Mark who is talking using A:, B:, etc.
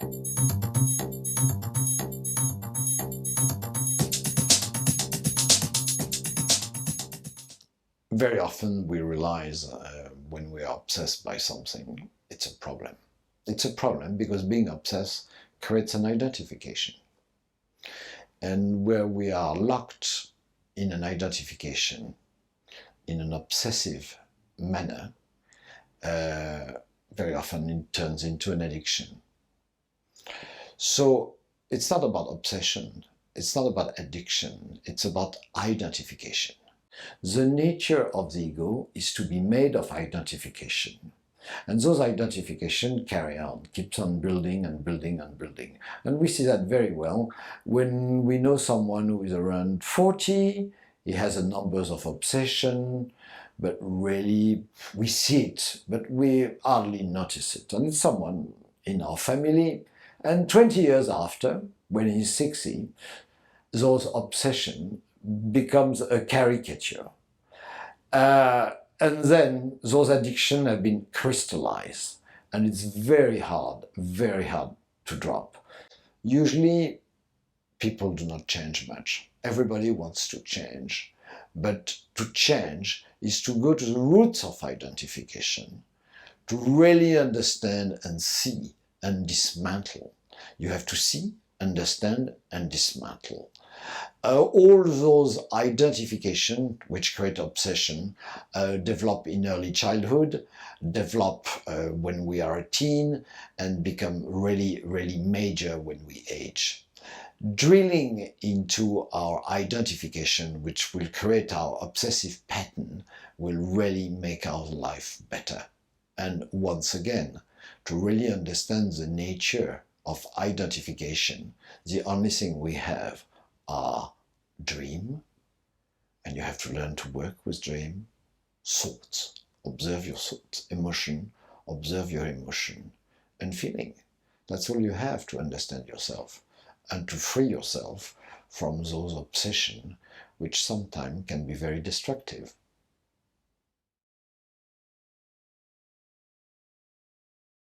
A: Very often we realize when we are obsessed by something, it's a problem. It's a problem because being obsessed creates an identification. And where we are locked in an identification, in an obsessive manner, very often it turns into an addiction. So it's not about obsession, it's not about addiction, it's about identification. The nature of the ego is to be made of identification. And those identifications carry on, keeps on building and building and building. And we see that very well when we know someone who is around 40, he has a numbers of obsession, but really we see it, but we hardly notice it. And it's someone in our family, and 20 years after, when he's 60, those obsession becomes a caricature. And then those addictions have been crystallized, and it's very hard to drop. Usually, people do not change much. Everybody wants to change, but to change is to go to the roots of identification, to really understand and see and dismantle. You have to see, understand, and dismantle. All those identification which create obsession develop in early childhood, develop when we are a teen, and become really major when we age. Drilling into our identification, which will create our obsessive pattern, will really make our life better. And once again, to really understand the nature of identification, the only thing we have are dream, and you have to learn to work with dream, thoughts, observe your thoughts, emotion, observe your emotion, and feeling. That's all you have to understand yourself and to free yourself from those obsessions which sometimes can be very destructive.